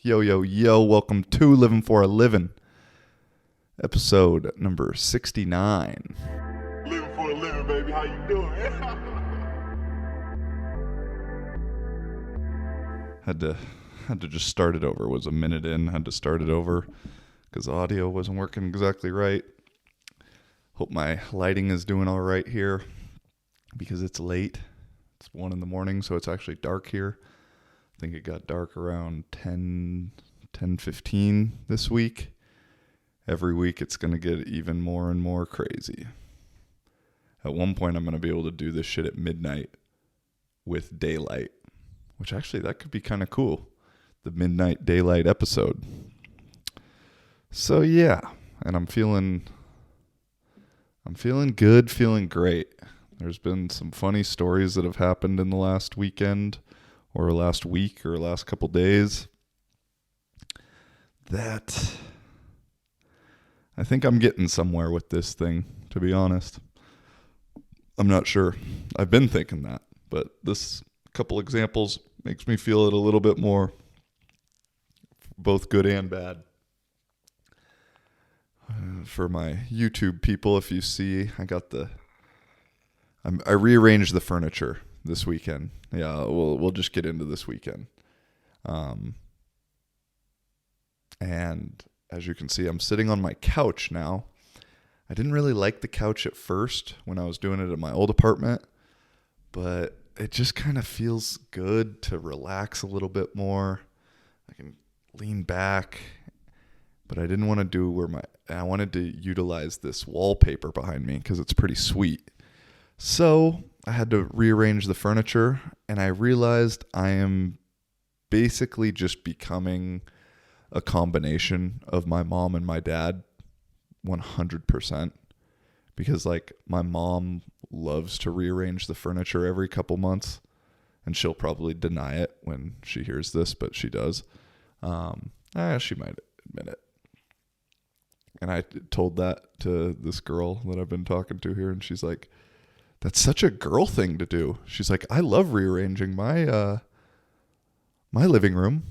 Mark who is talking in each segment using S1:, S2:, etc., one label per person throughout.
S1: Yo, yo, yo, welcome to Living for a Living, episode number 69.
S2: Living for a living, baby. How you doing?
S1: Had to just start it over. Was a minute in, had to start it over because the audio wasn't working exactly right. Hope my lighting is doing all right here because it's late. It's 1 a.m, so it's actually dark here. I think it got dark around 10:15 this week. Every week it's going to get even more and more crazy. At one point I'm going to be able to do this shit at midnight with daylight, which actually that could be kind of cool. The midnight daylight episode. So yeah, and I'm feeling good, feeling great. There's been some funny stories that have happened in the last weekend or last week or last couple days that I think I'm getting somewhere with this thing, to be honest. I'm not sure. I've been thinking that, but this couple examples makes me feel it a little bit more, both good and bad. For my YouTube people, if you see, I rearranged the furniture this weekend. Yeah, we'll just get into this weekend. And as you can see, I'm sitting on my couch now. I didn't really like the couch at first when I was doing it at my old apartment, but it just kind of feels good to relax a little bit more. I can lean back, but I didn't want to do I wanted to utilize this wallpaper behind me because it's pretty sweet. So I had to rearrange the furniture, and I realized I am basically just becoming a combination of my mom and my dad 100%. Because like my mom loves to rearrange the furniture every couple months, and she'll probably deny it when she hears this, but she does. She might admit it. And I told that to this girl that I've been talking to here, and she's like, that's such a girl thing to do. She's like, I love rearranging my living room,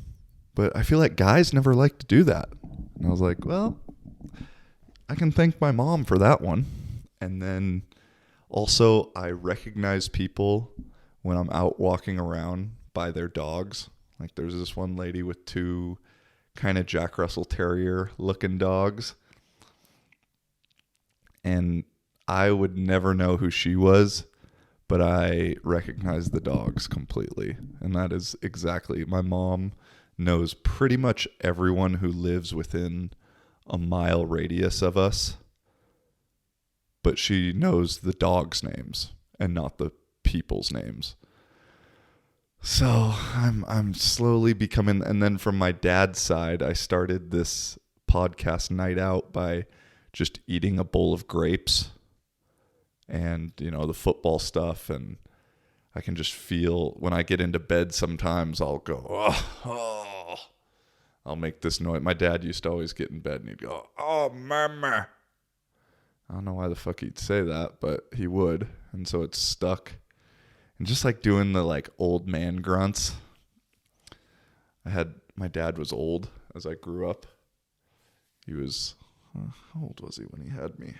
S1: but I feel like guys never like to do that. And I was like, well, I can thank my mom for that one. And then also I recognize people when I'm out walking around by their dogs. Like there's this one lady with two kind of Jack Russell Terrier looking dogs. And I would never know who she was, but I recognize the dogs completely. And that is exactly, my mom knows pretty much everyone who lives within a mile radius of us, but she knows the dogs' names and not the people's names. So I'm slowly becoming, and then from my dad's side, I started this podcast night out by just eating a bowl of grapes and, the football stuff. And I can just feel when I get into bed, sometimes I'll go, oh, I'll make this noise. My dad used to always get in bed and he'd go, oh, mama. I don't know why the fuck he'd say that, but he would. And so it's stuck. And just like doing the like old man grunts. My dad was old as I grew up. He was, how old was he when he had me?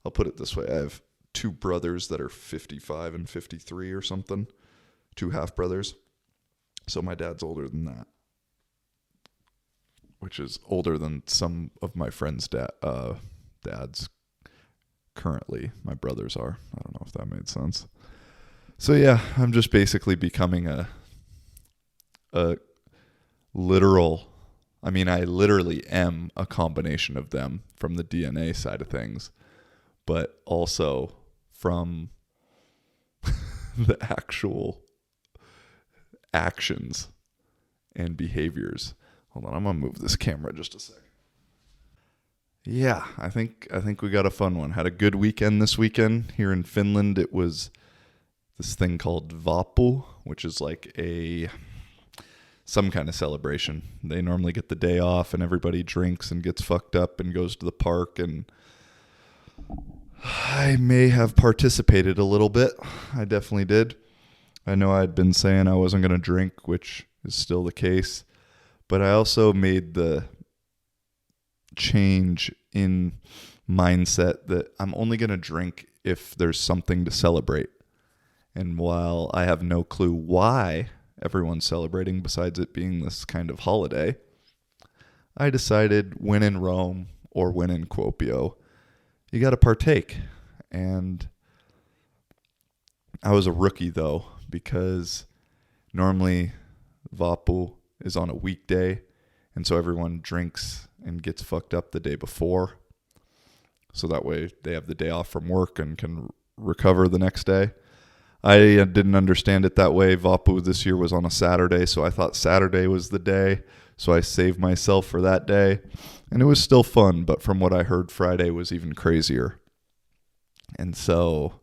S1: I'll put it this way. I have two brothers that are 55 and 53 or something. Two half brothers. So my dad's older than that. Which is older than some of my friends' dads currently. My brothers are. I don't know if that made sense. So yeah, I'm just basically becoming a literal, I literally am a combination of them from the DNA side of things, but also from the actual actions and behaviors. Hold on, I'm going to move this camera just a second. Yeah, I think we got a fun one. Had a good weekend this weekend. Here in Finland, it was this thing called Vappu, which is like some kind of celebration. They normally get the day off and everybody drinks and gets fucked up and goes to the park, and I may have participated a little bit. I definitely did. I know I'd been saying I wasn't going to drink, which is still the case. But I also made the change in mindset that I'm only going to drink if there's something to celebrate. And while I have no clue why everyone's celebrating besides it being this kind of holiday, I decided when in Rome or when in Kuopio, you got to partake. And I was a rookie though, because normally Vappu is on a weekday, and so everyone drinks and gets fucked up the day before. So that way they have the day off from work and can recover the next day. I didn't understand it that way. Vappu this year was on a Saturday, so I thought Saturday was the day. So I saved myself for that day. And it was still fun, but from what I heard, Friday was even crazier. And so,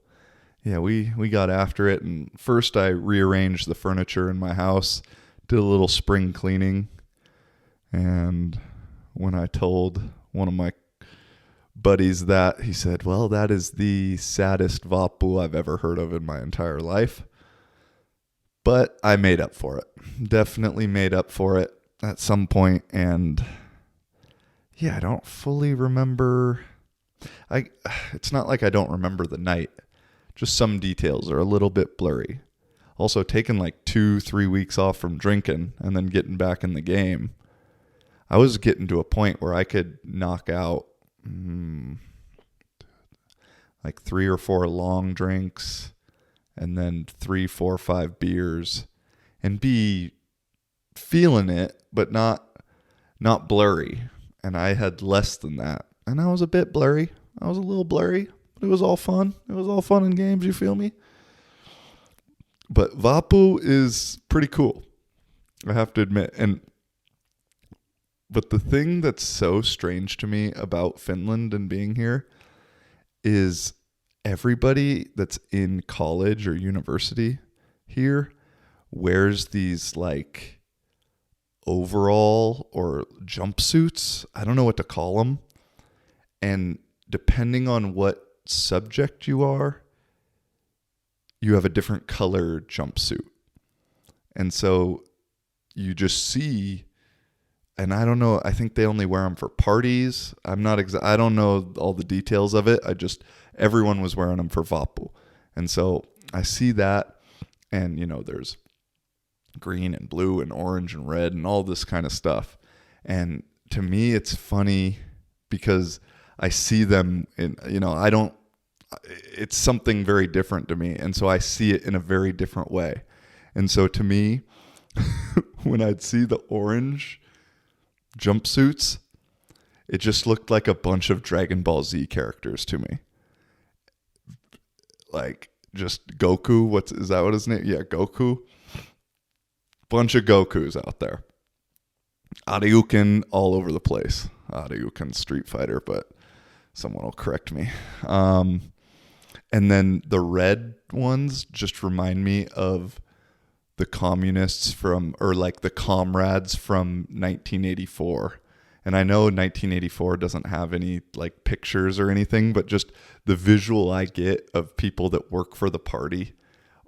S1: yeah, we got after it. And first I rearranged the furniture in my house, did a little spring cleaning. And when I told one of my buddies that, he said, well, that is the saddest Vappu I've ever heard of in my entire life. But I made up for it. Definitely made up for it at some point. And yeah, I don't fully remember. It's not like I don't remember the night. Just some details are a little bit blurry. Also, taking like 2-3 weeks off from drinking and then getting back in the game, I was getting to a point where I could knock out like 3 or 4 long drinks and then 3, 4, 5 beers and be feeling it, but not blurry. And I had less than that. And I was a bit blurry. I was a little blurry, but it was all fun. It was all fun and games, you feel me? But Vappu is pretty cool, I have to admit. But the thing that's so strange to me about Finland and being here is everybody that's in college or university here wears these like overall or jumpsuits. I don't know what to call them. And depending on what subject you are, you have a different color jumpsuit. And so you just see, and I don't know, I think they only wear them for parties. I don't know all the details of it. Everyone was wearing them for Vappu. And so I see that, and there's green and blue and orange and red and all this kind of stuff. And to me, it's funny because I see them in, it's something very different to me. And so I see it in a very different way. And so to me, when I'd see the orange jumpsuits, it just looked like a bunch of Dragon Ball Z characters to me. Like just Goku, is that what his name? Yeah, Goku. Bunch of Gokus out there. Aryuken all over the place. Aryuken Street Fighter, but someone will correct me. And then the red ones just remind me of the communists the comrades from 1984. And I know 1984 doesn't have any like pictures or anything, but just the visual I get of people that work for the party,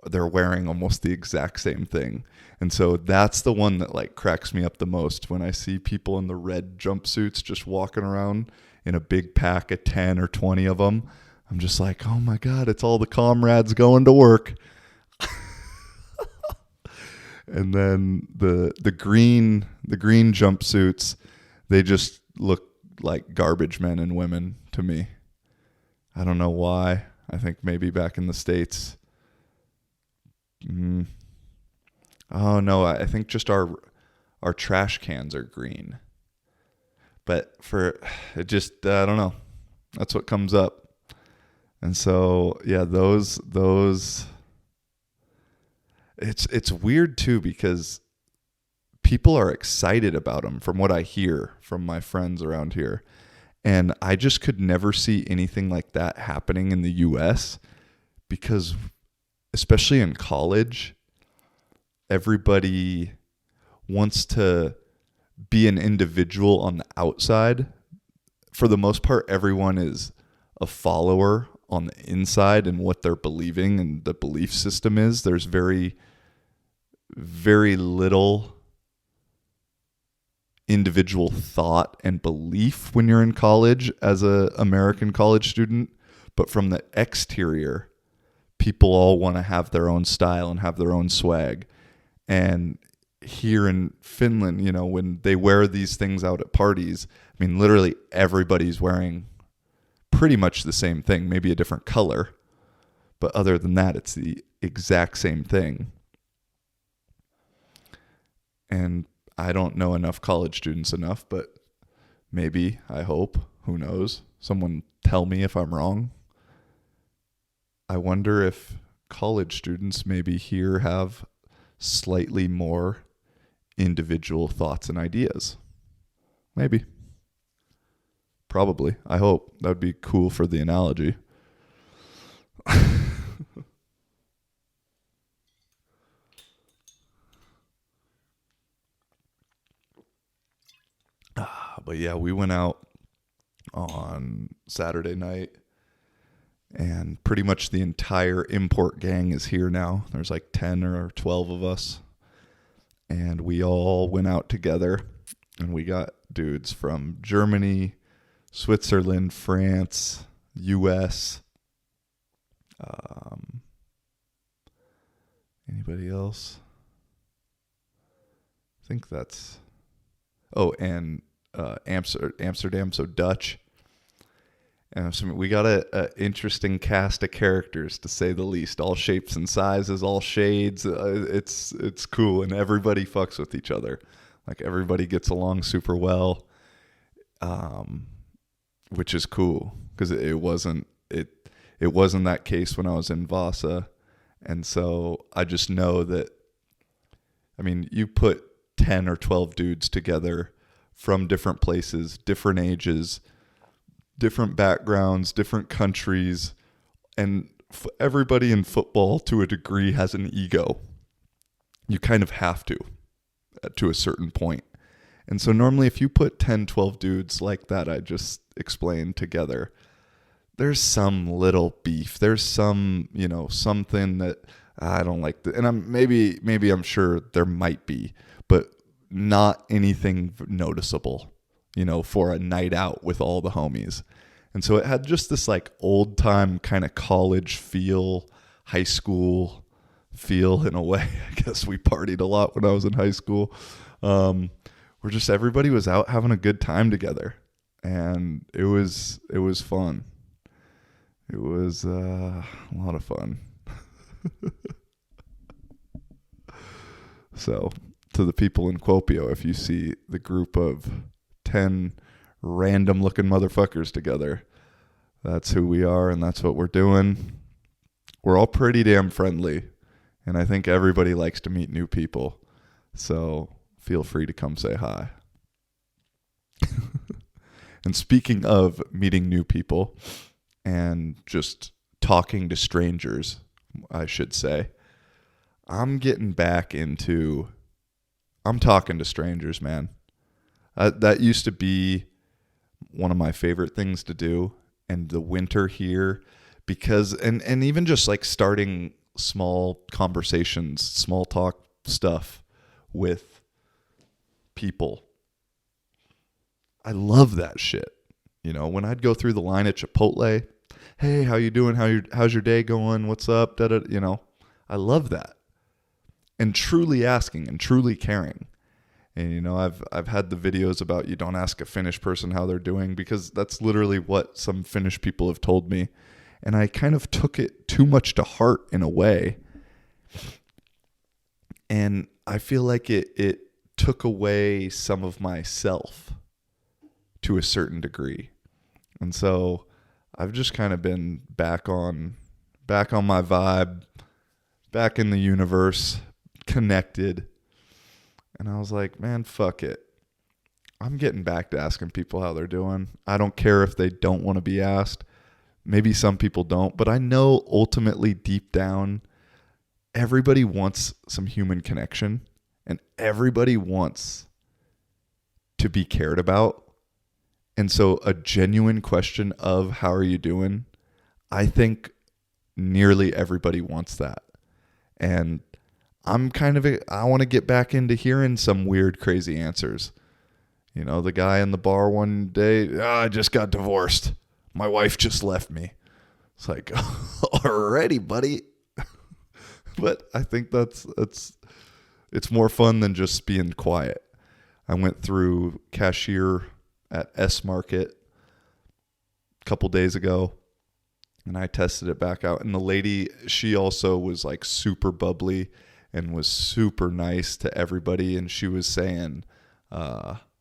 S1: they're wearing almost the exact same thing. And so that's the one that like cracks me up the most when I see people in the red jumpsuits just walking around in a big pack of 10 or 20 of them. I'm just like, oh my God, it's all the comrades going to work. And then the green jumpsuits, they just look like garbage men and women to me. I don't know why. I think maybe back in the States. Oh no, I think just our trash cans are green. But I don't know. That's what comes up. And so, yeah, those it's weird too because people are excited about them from what I hear from my friends around here. And I just could never see anything like that happening in the US because especially in college, everybody wants to be an individual on the outside. For the most part, everyone is a follower on the inside and what they're believing and the belief system is. There's very, very little individual thought and belief when you're in college as a American college student, but from the exterior, people all want to have their own style and have their own swag. And here in Finland, when they wear these things out at parties, I mean, literally everybody's wearing pretty much the same thing, maybe a different color. But other than that, it's the exact same thing. And I don't know enough college students enough, but maybe, I hope, who knows? Someone tell me if I'm wrong. I wonder if college students maybe here have slightly more individual thoughts and ideas. Maybe. Probably. I hope. That would be cool for the analogy. But yeah, we went out on Saturday night, and pretty much the entire import gang is here now. There's like 10 or 12 of us, and we all went out together, and we got dudes from Germany, Switzerland, France, US. Anybody else? I think that's... Oh, and Amsterdam, so Dutch. And so we got a interesting cast of characters, to say the least. All shapes and sizes, all shades. It's cool, and everybody fucks with each other. Like, everybody gets along super well, which is cool, because it wasn't that case when I was in Vasa. And so I just know that, I mean, you put 10 or 12 dudes together from different places, different ages, different backgrounds, different countries, and everybody in football to a degree has an ego. You kind of have to a certain point. And so normally if you put 10, 12 dudes like that I just explained together, there's some little beef. There's some, something that I don't like. And I'm sure there might be, but not anything noticeable, for a night out with all the homies. And so it had just this like old time kind of college feel, high school feel in a way. I guess we partied a lot when I was in high school. Where just everybody was out having a good time together, and it was fun. It was a lot of fun. So, to the people in Kuopio, if you see the group of 10 random looking motherfuckers together, that's who we are, and that's what we're doing. We're all pretty damn friendly, and I think everybody likes to meet new people. So feel free to come say hi. And speaking of meeting new people and just talking to strangers, I should say, I'm talking to strangers, man. That used to be one of my favorite things to do. And the winter here, because, and even just like starting small conversations, small talk stuff with people. I love that shit. When I'd go through the line at Chipotle, hey, how you doing? How's your day going? What's up? I love that. And truly asking and truly caring. And, I've had the videos about you don't ask a Finnish person how they're doing, because that's literally what some Finnish people have told me. And I kind of took it too much to heart in a way. And I feel like it took away some of myself to a certain degree. And so I've just kind of been back on my vibe, back in the universe, connected. And I was like, man, fuck it. I'm getting back to asking people how they're doing. I don't care if they don't want to be asked. Maybe some people don't, but I know ultimately deep down, everybody wants some human connection, and everybody wants to be cared about. And so a genuine question of how are you doing, I think nearly everybody wants that. And I want to get back into hearing some weird, crazy answers. You know, the guy in the bar one day, I just got divorced. My wife just left me. It's like, alrighty, buddy. But I think it's more fun than just being quiet. I went through cashier at S Market a couple days ago, and I tested it back out. And the lady, she also was like super bubbly and was super nice to everybody. And she was saying, Mukava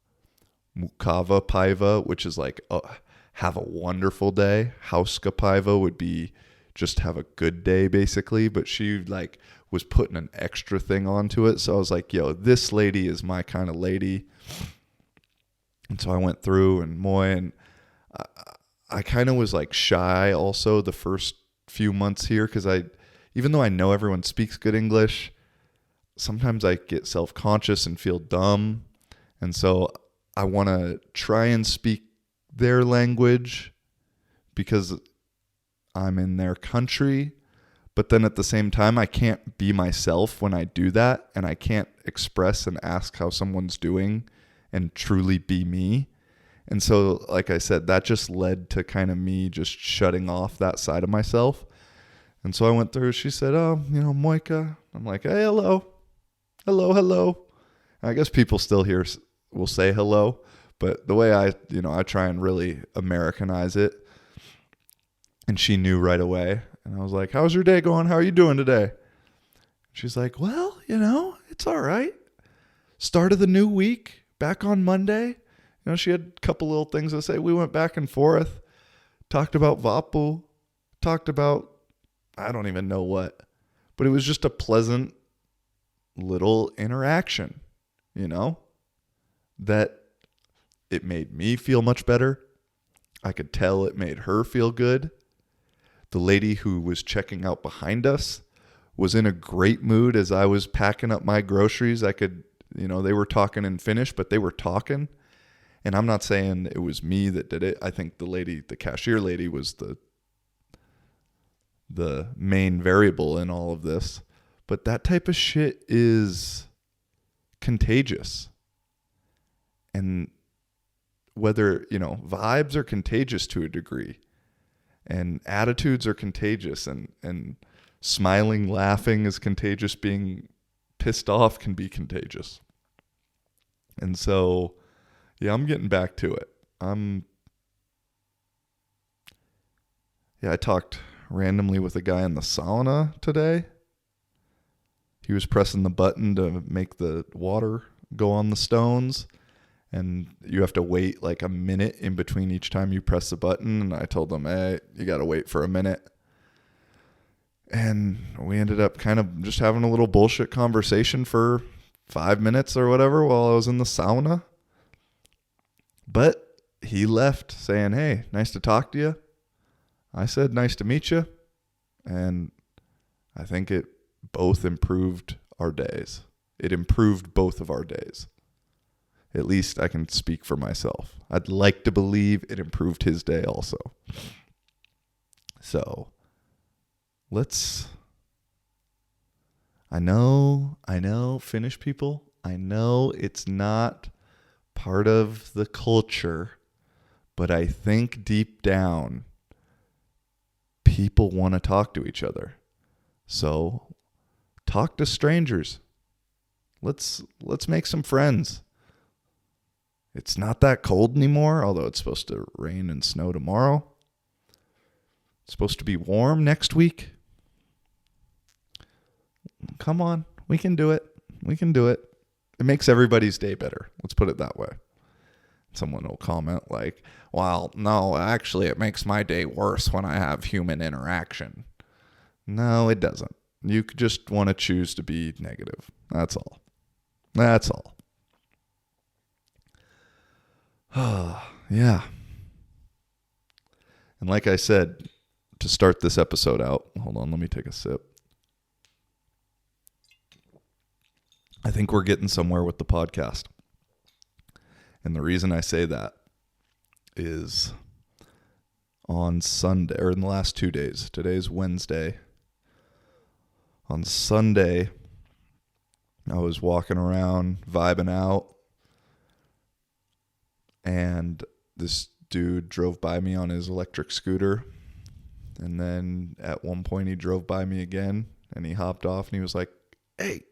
S1: Paiva, which is like, have a wonderful day. Hauska Paiva would be just have a good day, basically. But she like was putting an extra thing onto it. So I was like, yo, this lady is my kind of lady. And so I went through and I kind of was like shy also the first few months here because even though I know everyone speaks good English, sometimes I get self-conscious and feel dumb. And so I want to try and speak their language because I'm in their country. But then at the same time, I can't be myself when I do that. And I can't express and ask how someone's doing and truly be me. And so, like I said, that just led to kind of me just shutting off that side of myself. And so I went through, she said, oh, Moika. I'm like, hey, hello. Hello, hello. And I guess people still here will say hello. But the way I try and really Americanize it. And she knew right away. And I was like, how's your day going? How are you doing today? She's like, well, it's all right. Start of the new week, back on Monday. She had a couple little things to say. We went back and forth, talked about Vapu, talked about, I don't even know what. But it was just a pleasant little interaction, that it made me feel much better. I could tell it made her feel good. The lady who was checking out behind us was in a great mood as I was packing up my groceries. I could, they were talking in Finnish, but they were talking. And I'm not saying it was me that did it. I think the cashier lady was the main variable in all of this. But that type of shit is contagious. And whether, vibes are contagious to a degree. And attitudes are contagious. And smiling, laughing is contagious. Being pissed off can be contagious. And so, yeah, I'm getting back to it. I talked randomly with a guy in the sauna today. He was pressing the button to make the water go on the stones. And you have to wait like a minute in between each time you press the button. And I told him, hey, you got to wait for a minute. And we ended up kind of just having a little bullshit conversation for 5 minutes or whatever while I was in the sauna. But he left saying, hey, nice to talk to you. I said, nice to meet you. And I think it both improved our days. It improved both of our days. At least I can speak for myself. I'd like to believe it improved his day also. So I know, Finnish people. I know it's not part of the culture, but I think deep down, people want to talk to each other. So talk to strangers. Let's make some friends. It's not that cold anymore, although it's supposed to rain and snow tomorrow. It's supposed to be warm next week. Come on, we can do it. We can do it. It makes everybody's day better. Let's put it that way. Someone will comment like, well, no, actually it makes my day worse when I have human interaction. No, it doesn't. You just want to choose to be negative. That's all. That's all. Yeah. And like I said, to start this episode out, hold on, let me take a sip. I think we're getting somewhere with the podcast. And the reason I say that is on Sunday, or in the last 2 days. Today's Wednesday. On Sunday, I was walking around, vibing out. and this dude drove by me on his electric scooter. And then at one point he drove by me again and he hopped off and he was like, "Hey,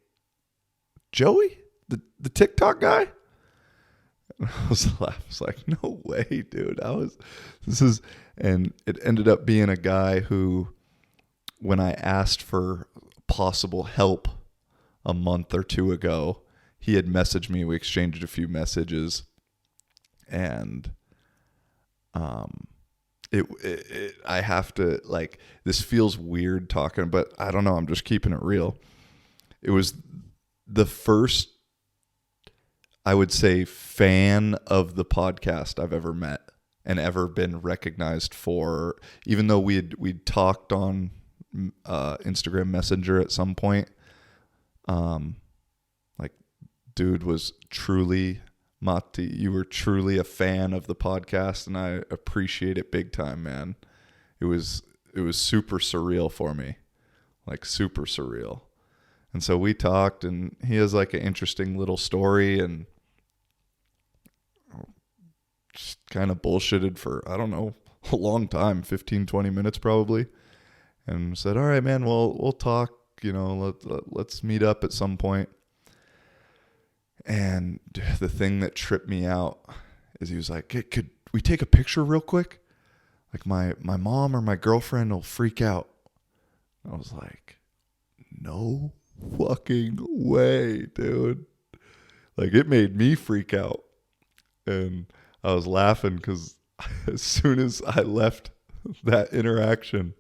S1: Joey, the TikTok guy?" And I was like, "No way, dude." And it ended up being a guy who, when I asked for possible help a month or two ago, he had messaged me. We exchanged a few messages, and I have to, like, this feels weird talking, but I don't know. I'm just keeping it real. It was the first, I would say, fan of the podcast I've ever met and ever been recognized for, even though we'd talked on Instagram Messenger at some point. Like, dude was truly, Matti, you were truly a fan of the podcast, and I appreciate it big time, man. It was super surreal for me, like super surreal. And so we talked, and he has like an interesting little story, and just kind of bullshitted for, I don't know, a long time, 15, 20 minutes probably. And said, "All right, man, we'll talk, let's meet up at some point." And the thing that tripped me out is he was like, "Hey, could we take a picture real quick? Like my mom or my girlfriend will freak out." I was like, "No fucking way, dude." Like, it made me freak out. And I was laughing because as soon as I left that interaction,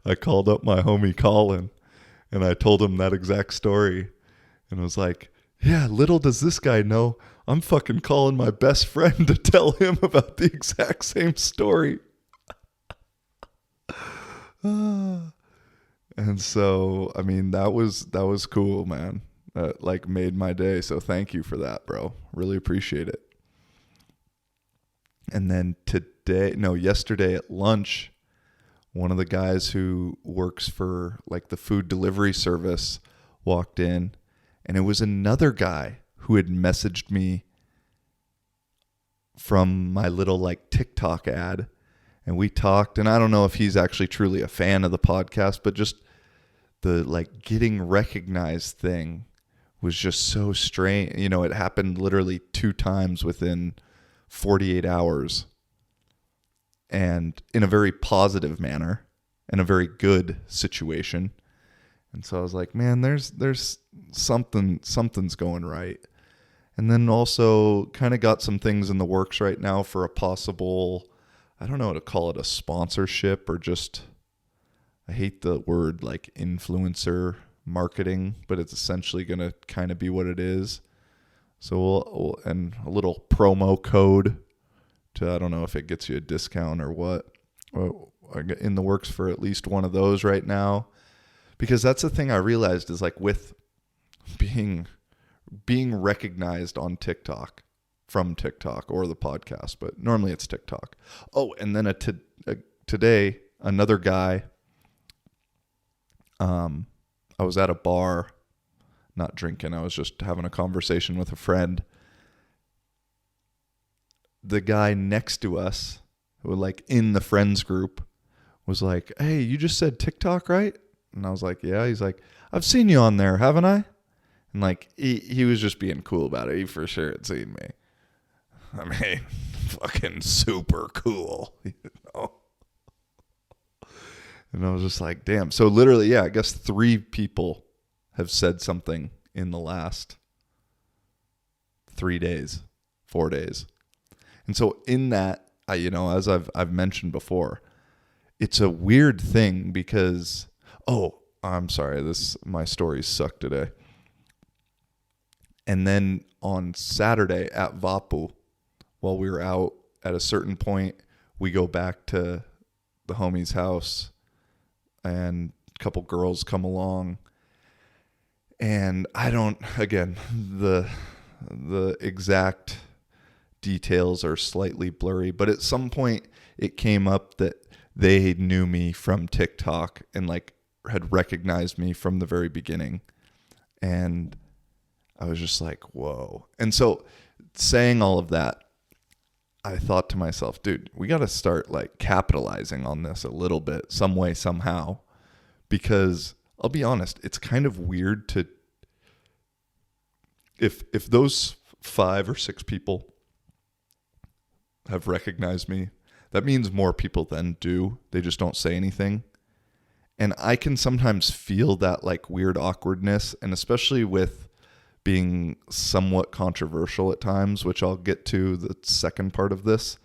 S1: I called up my homie Colin and I told him that exact story. And I was like, "Yeah, little does this guy know, I'm fucking calling my best friend to tell him about the exact same story." And so, I mean, that was cool, man. That like made my day. So thank you for that, bro. Really appreciate it. And then yesterday at lunch, one of the guys who works for like the food delivery service walked in, and it was another guy who had messaged me from my little like TikTok ad. And we talked, and I don't know if he's actually truly a fan of the podcast, but just the like getting recognized thing was just so strange. It happened literally 2 times within 48 hours, and in a very positive manner, in a very good situation. And so I was like, man, there's something's going right. And then also kind of got some things in the works right now for a possible, I don't know how to call it, a sponsorship, or just, I hate the word like influencer marketing, but it's essentially going to kind of be what it is. So and a little promo code to, I don't know if it gets you a discount or what. Well, in the works for at least one of those right now, because that's the thing I realized is like with being recognized on TikTok, from TikTok or the podcast, but normally it's TikTok. Oh, and then today, another guy, I was at a bar, not drinking, I was just having a conversation with a friend. The guy next to us, who like in the friends group, was like, "Hey, you just said TikTok, right?" And I was like, "Yeah." He's like, "I've seen you on there, haven't I?" And like, he was just being cool about it. He for sure had seen me. I mean, fucking super cool, And I was just like, damn. So literally, yeah, I guess 3 people have said something in the last 3 days, 4 days. And so in that, as I've mentioned before, it's a weird thing because, I'm sorry, my stories suck today. And then on Saturday at Vapu, while we were out, at a certain point, we go back to the homie's house, and a couple girls come along. And I don't, again, the exact details are slightly blurry, but at some point it came up that they knew me from TikTok and like had recognized me from the very beginning. And I was just like, whoa. And so saying all of that, I thought to myself, dude, we got to start like capitalizing on this a little bit, some way, somehow, because I'll be honest, it's kind of weird to, if those 5 or 6 people have recognized me, that means more people then do. They just don't say anything. And I can sometimes feel that like weird awkwardness, and especially with being somewhat controversial at times, which I'll get to the second part of this.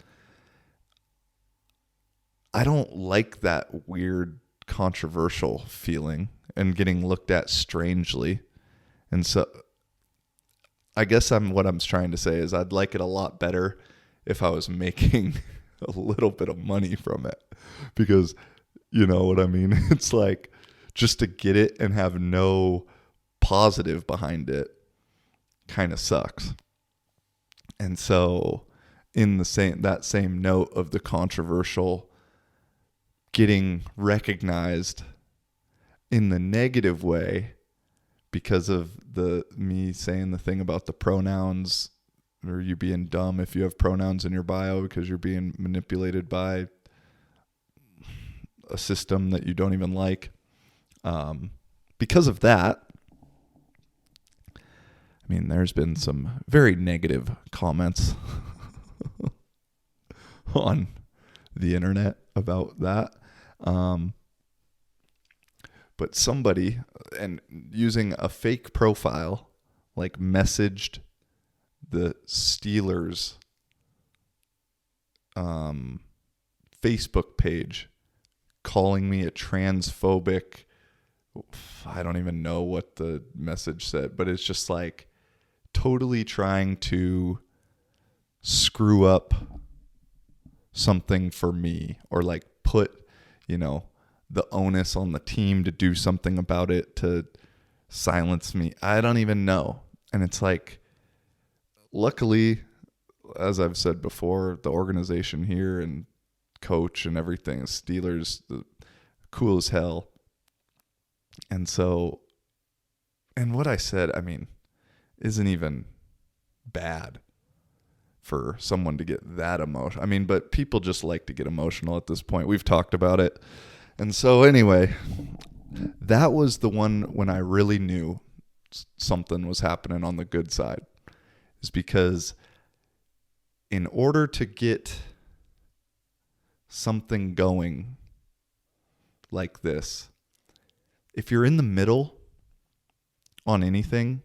S1: I don't like that weird controversial feeling and getting looked at strangely. And so I guess what I'm trying to say is I'd like it a lot better if I was making a little bit of money from it, because you know what I mean? It's like just to get it and have no positive behind it kind of sucks. And so in that same note of the controversial getting recognized in the negative way because of me saying the thing about the pronouns, or you being dumb if you have pronouns in your bio because you're being manipulated by a system that you don't even like. Because of that, I mean, there's been some very negative comments on the internet about that. But somebody, and using a fake profile, like messaged the Steelers Facebook page calling me a transphobic, I don't even know what the message said, but it's just like totally trying to screw up something for me, or like put, the onus on the team to do something about it, to silence me. I don't even know. And it's like, luckily, as I've said before, the organization here and coach and everything, Steelers, cool as hell. And so, and what I said, I mean, isn't even bad for someone to get that emotional. I mean, but people just like to get emotional at this point. We've talked about it. And so anyway, that was the one when I really knew something was happening on the good side, is because in order to get something going like this, if you're in the middle on anything,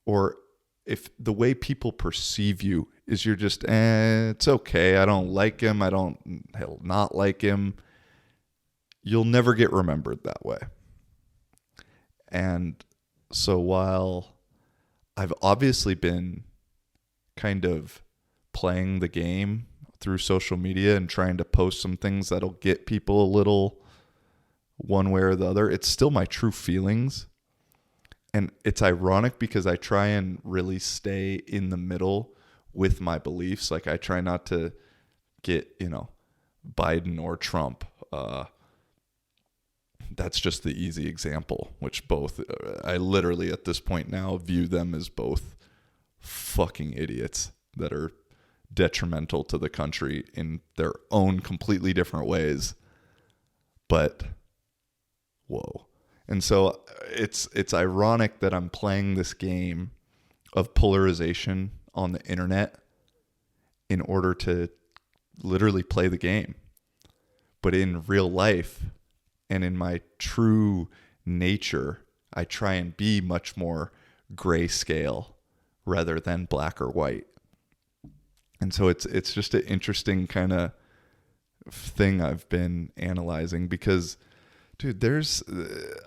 S1: or if the way people perceive you is you're just, it's okay, I don't like him, I don't not like him, you'll never get remembered that way. And so while I've obviously been kind of playing the game through social media and trying to post some things that'll get people a little one way or the other, it's still my true feelings. And it's ironic because I try and really stay in the middle with my beliefs. Like I try not to get, Biden or Trump. That's just the easy example, which both, I literally at this point now view them as both fucking idiots that are detrimental to the country in their own completely different ways. But whoa. And so it's ironic that I'm playing this game of polarization on the internet in order to literally play the game. But in real life and in my true nature, I try and be much more grayscale rather than black or white. And so it's just an interesting kind of thing I've been analyzing because, dude,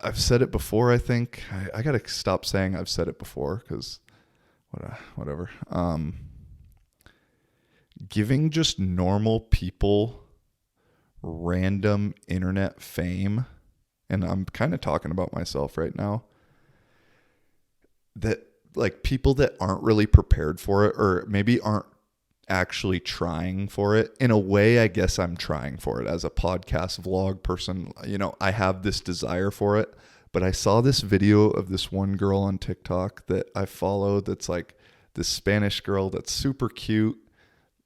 S1: I've said it before, I think. I got to stop saying I've said it before because whatever. Giving just normal people random internet fame, and I'm kind of talking about myself right now, that like people that aren't really prepared for it, or maybe aren't actually trying for it. In a way, I guess I'm trying for it as a podcast vlog person. I have this desire for it, but I saw this video of this one girl on TikTok that I follow that's like this Spanish girl that's super cute,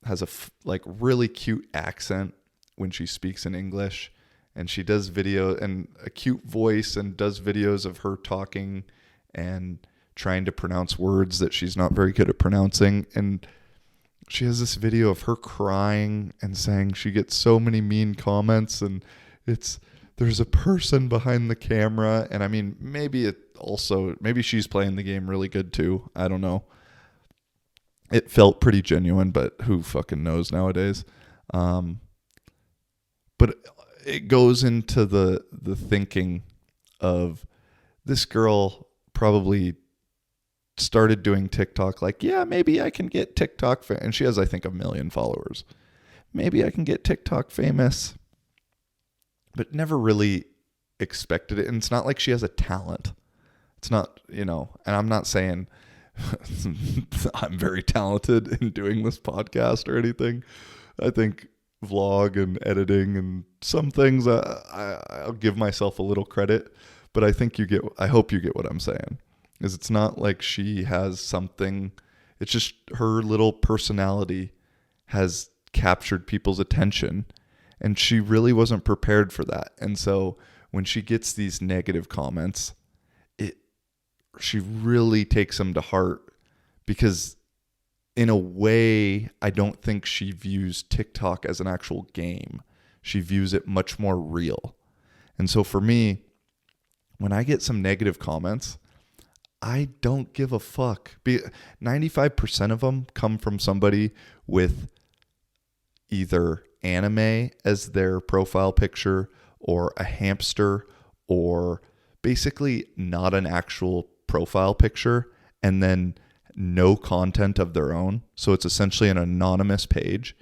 S1: has a like really cute accent when she speaks in English, and she does video and a cute voice and does videos of her talking and trying to pronounce words that she's not very good at pronouncing. And she has this video of her crying and saying she gets so many mean comments, and there's a person behind the camera. And I mean, maybe she's playing the game really good too. I don't know. It felt pretty genuine, but who fucking knows nowadays? But it goes into the thinking of this girl probably started doing TikTok like, yeah, maybe I can get TikTok and she has, I think, 1 million followers. Maybe I can get TikTok famous, but never really expected it. And it's not like she has a talent. It's not, and I'm not saying I'm very talented in doing this podcast or anything. I think vlog and editing and some things I'll give myself a little credit, but I hope you get what I'm saying. Is it's not like she has something, it's just her little personality has captured people's attention, and she really wasn't prepared for that. And so when she gets these negative comments, she really takes them to heart, because in a way, I don't think she views TikTok as an actual game. She views it much more real. And so for me, when I get some negative comments, I don't give a fuck. 95% of them come from somebody with either anime as their profile picture or a hamster, or basically not an actual profile picture, and then no content of their own. So it's essentially an anonymous page.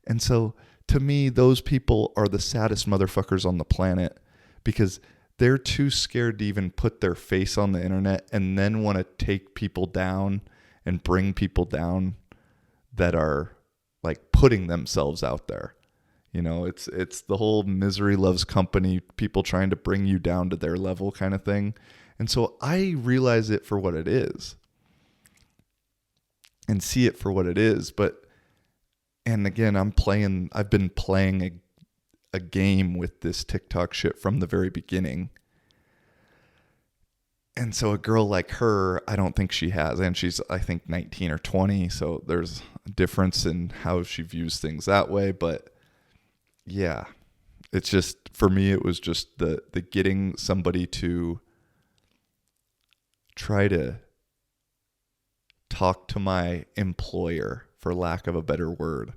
S1: And so to me, those people are the saddest motherfuckers on the planet, because they're too scared to even put their face on the internet and then want to take people down and bring people down that are like putting themselves out there. It's the whole misery loves company, people trying to bring you down to their level kind of thing. And so I realize it for what it is and see it for what it is. And again, I've been playing a game with this TikTok shit from the very beginning. And so a girl like her, I don't think she has, and she's, I think, 19 or 20. So there's a difference in how she views things that way. But yeah, it's just, for me, it was just the getting somebody to try to talk to my employer, for lack of a better word,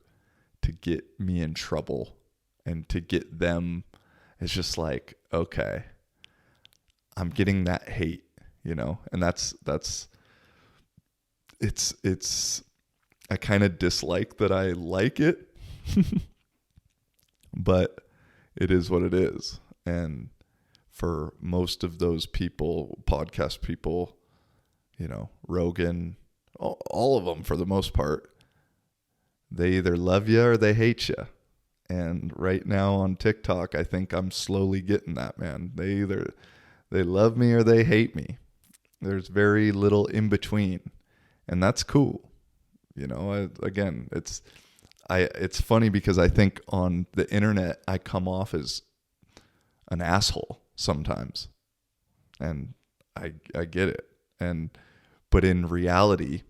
S1: to get me in trouble and to get them. It's just like, okay, I'm getting that hate, and that's it's I kind of dislike that I like it, but it is what it is. And for most of those people, podcast people, Rogan, all of them for the most part, they either love you or they hate you. And right now on TikTok, I think I'm slowly getting that, man. They love me or they hate me. There's very little in between, and that's cool. It's funny because I think on the internet I come off as an asshole sometimes, and I get it. But in reality,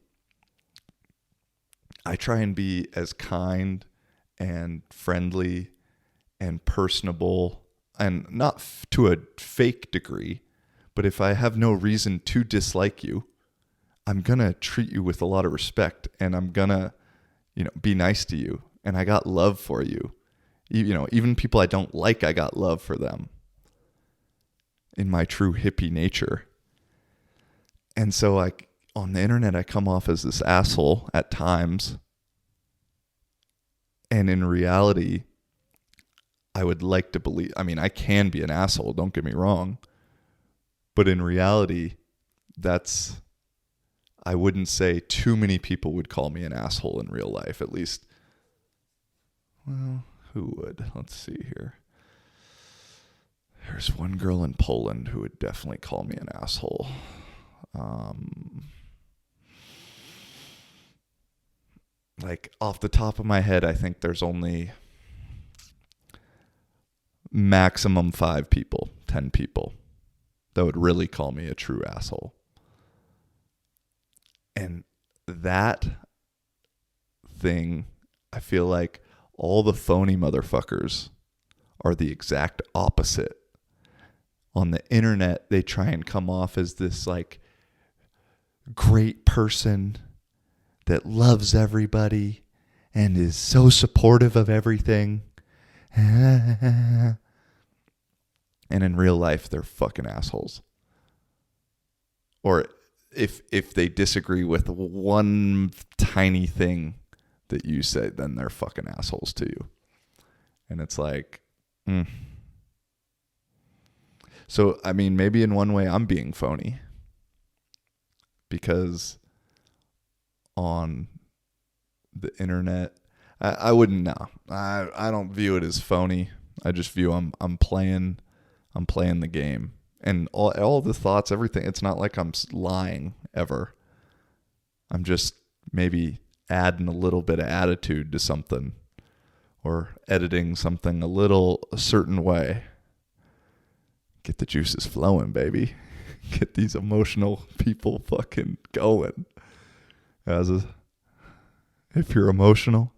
S1: I try and be as kind and friendly and personable, and not to a fake degree, but if I have no reason to dislike you, I'm going to treat you with a lot of respect, and I'm going to, be nice to you. And I got love for you. Even people I don't like, I got love for them in my true hippie nature. And so on the internet, I come off as this asshole at times. And in reality, I would like to believe, I can be an asshole, don't get me wrong. But in reality, I wouldn't say too many people would call me an asshole in real life, at least. Well, who would? Let's see here. There's one girl in Poland who would definitely call me an asshole. like off the top of my head, I think there's only maximum 5 people, 10 people that would really call me a true asshole. And that thing, I feel like all the phony motherfuckers are the exact opposite. On the internet, they try and come off as this like great person that loves everybody and is so supportive of everything. And in real life, they're fucking assholes. Or if they disagree with one tiny thing that you say, then they're fucking assholes to you. And it's like, So, I mean, maybe in one way I'm being phony. Because on the internet, I wouldn't know. I don't view it as phony. I just view I'm playing the game. And all the thoughts, everything, it's not like I'm lying ever. I'm just maybe adding a little bit of attitude to something or editing something a certain way. Get the juices flowing, baby. Get these emotional people fucking going. If you're emotional,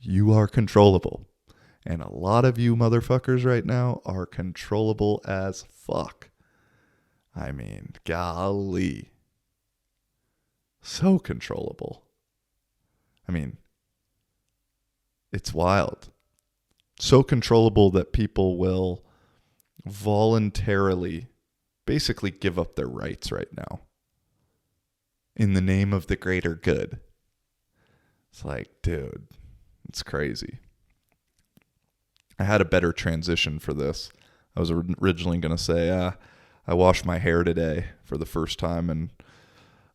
S1: you are controllable. And a lot of you motherfuckers right now are controllable as fuck. I mean, golly. So controllable. I mean, it's wild. So controllable that people will voluntarily basically give up their rights right now in the name of the greater good. It's like, dude, it's crazy. I had a better transition for this. I was originally going to say, I washed my hair today for the first time, and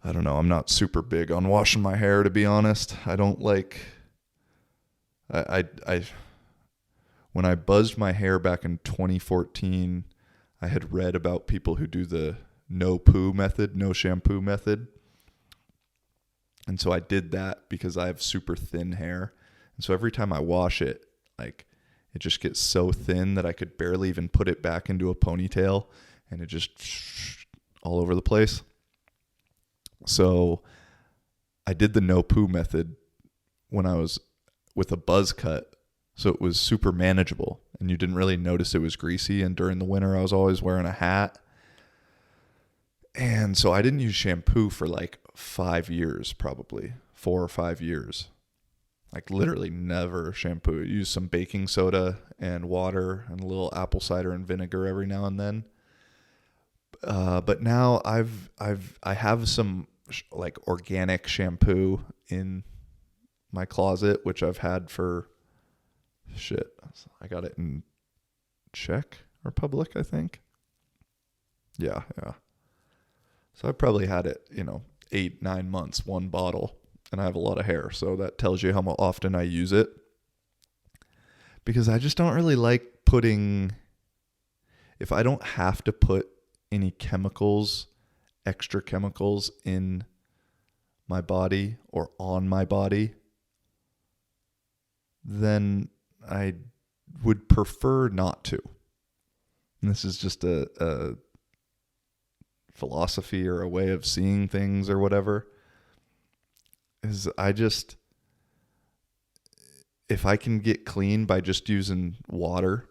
S1: I don't know, I'm not super big on washing my hair, to be honest. I don't like, when I buzzed my hair back in 2014, I had read about people who do the no poo method, no shampoo method. And so I did that because I have super thin hair. And so every time I wash it, like, it just gets so thin that I could barely even put it back into a ponytail, and it just all over the place. So I did the no poo method when I was with a buzz cut. So it was super manageable, and you didn't really notice it was greasy. And during the winter, I was always wearing a hat. And so I didn't use shampoo for like 5 years, probably 4 or 5 years. Like literally never shampoo. Use some baking soda and water and a little apple cider and vinegar every now and then. But now I have some like organic shampoo in my closet, which I've had for I got it in Czech Republic, I think. Yeah. So I probably had it, 8-9 months, one bottle, and I have a lot of hair. So that tells you how often I use it. Because I just don't really like if I don't have to put any extra chemicals in my body or on my body, then I would prefer not to. And this is just a philosophy or a way of seeing things or whatever. If I can get clean by just using water,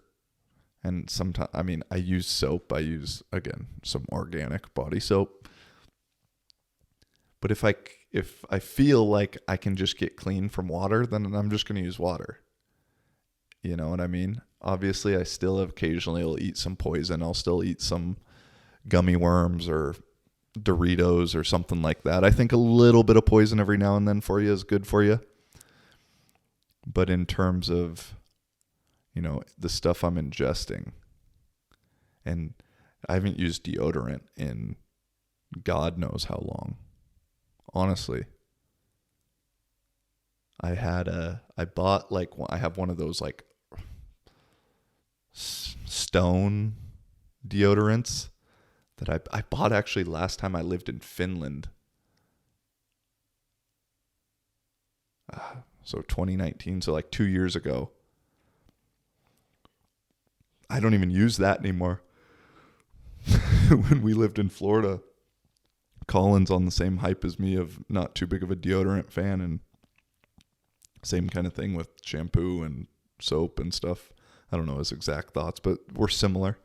S1: and sometimes, I use soap. I use, again, some organic body soap. But if I feel like I can just get clean from water, then I'm just going to use water. You know what I mean? Obviously, I still occasionally will eat some poison. I'll still eat some gummy worms or Doritos or something like that. I think a little bit of poison every now and then for you is good for you. But in terms of, the stuff I'm ingesting, and I haven't used deodorant in God knows how long. Honestly. I have one of those like stone deodorants that I bought actually last time I lived in Finland. So 2019, so like 2 years ago. I don't even use that anymore. When we lived in Florida, Colin's on the same hype as me of not too big of a deodorant fan, and same kind of thing with shampoo and soap and stuff. I don't know his exact thoughts, but we're similar.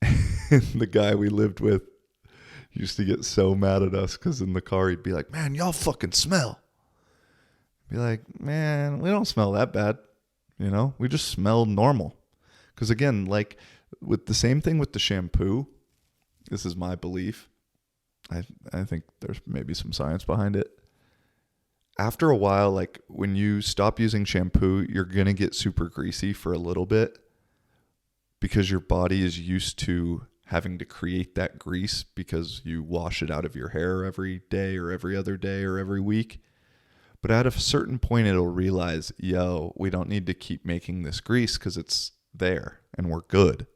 S1: And the guy we lived with used to get so mad at us because in the car he'd be like, man, y'all fucking smell. Be like, man, we don't smell that bad. You know, we just smell normal. Because again, like with the same thing with the shampoo, this is my belief. I think there's maybe some science behind it. After a while, like when you stop using shampoo, you're going to get super greasy for a little bit because your body is used to having to create that grease because you wash it out of your hair every day or every other day or every week. But at a certain point, it'll realize, yo, we don't need to keep making this grease because it's there and we're good.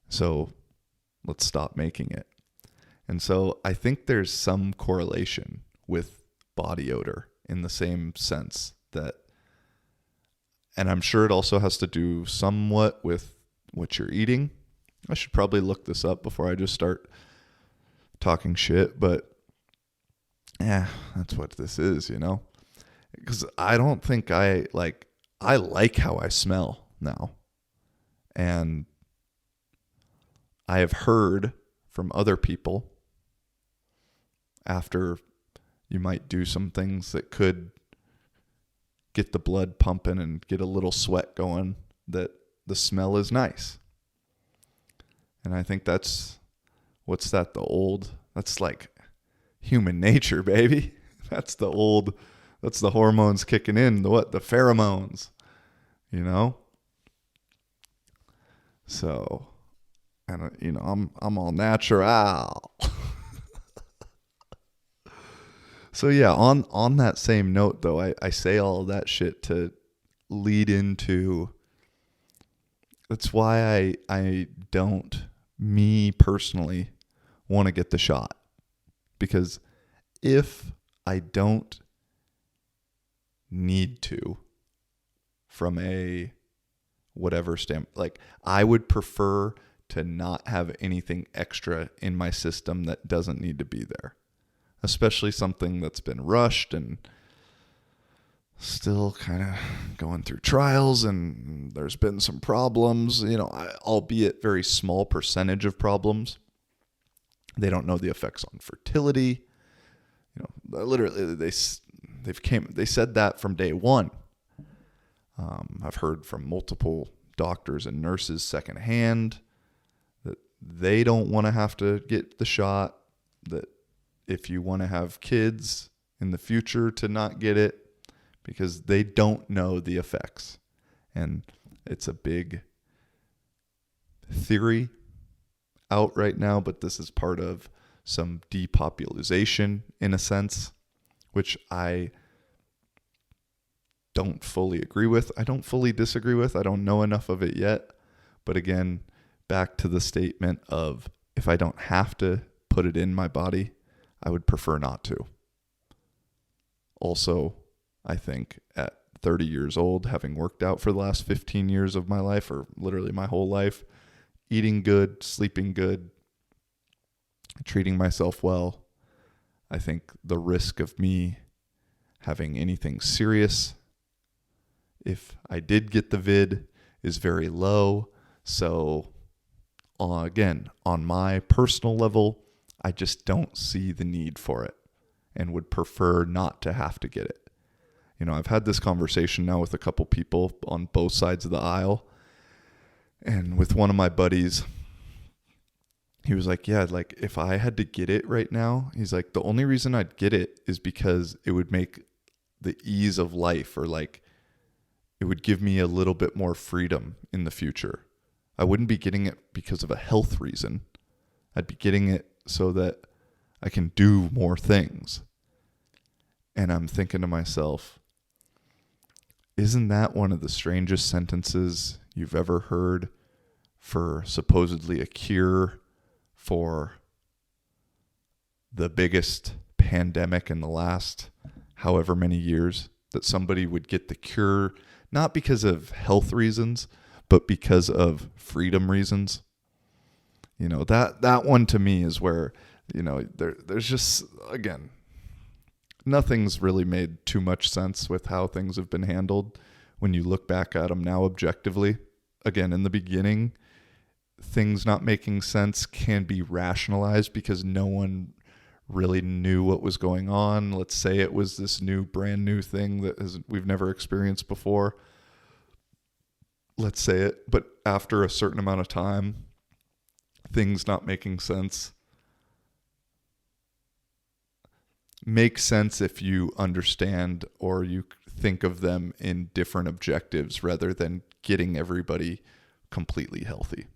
S1: So let's stop making it. And so I think there's some correlation with body odor in the same sense that, and I'm sure it also has to do somewhat with what you're eating. I should probably look this up before I just start talking shit, but yeah, that's what this is, you know? Because I don't think I like how I smell now. And I have heard from other people after you might do some things that could get the blood pumping and get a little sweat going, that the smell is nice. And I think that's like human nature, baby. That's the hormones kicking in, the pheromones, you know? So, and you know, I'm all natural. So yeah, on that same note though, I say all of that shit to lead into, that's why I don't, me personally, want to get the shot. Because if I don't need to, from a whatever stamp, like I would prefer to not have anything extra in my system that doesn't need to be there. Especially something that's been rushed and still kind of going through trials, and there's been some problems, you know, albeit very small percentage of problems. They don't know the effects on fertility. You know, literally they said that from day one. I've heard from multiple doctors and nurses secondhand that they don't want to have to get the shot, that if you want to have kids in the future, to not get it, because they don't know the effects. And it's a big theory out right now, but this is part of some depopulation in a sense, which I don't fully agree with. I don't fully disagree with. I don't know enough of it yet. But again, back to the statement of, if I don't have to put it in my body, I would prefer not to. Also, I think at 30 years old, having worked out for the last 15 years of my life, or literally my whole life, eating good, sleeping good, treating myself well, I think the risk of me having anything serious, if I did get the vid, is very low. So again, on my personal level, I just don't see the need for it and would prefer not to have to get it. You know, I've had this conversation now with a couple people on both sides of the aisle. And with one of my buddies, he was like, yeah, like if I had to get it right now, he's like, the only reason I'd get it is because it would make the ease of life, or like it would give me a little bit more freedom in the future. I wouldn't be getting it because of a health reason. I'd be getting it so that I can do more things. And I'm thinking to myself, isn't that one of the strangest sentences you've ever heard for supposedly a cure for the biggest pandemic in the last however many years, that somebody would get the cure, not because of health reasons, but because of freedom reasons. That one to me is where, there's just, again, nothing's really made too much sense with how things have been handled when you look back at them now objectively. Again, in the beginning, things not making sense can be rationalized because no one really knew what was going on. Let's say it was this brand new thing that we've never experienced before. Let's say it. But after a certain amount of time, things not making sense make sense if you understand or you think of them in different objectives rather than getting everybody completely healthy.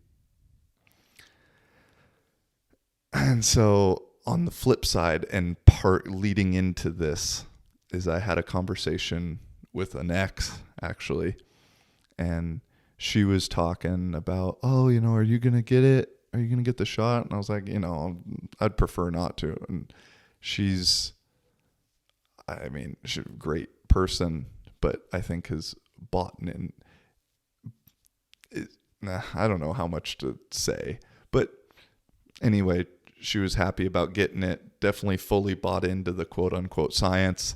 S1: And so on the flip side, and part leading into this, is I had a conversation with an ex, actually, and she was talking about, are you going to get it? Are you going to get the shot? And I was like, I'd prefer not to. And she's a great person, but I think has bought in. I don't know how much to say, but anyway, she was happy about getting it, definitely fully bought into the quote unquote science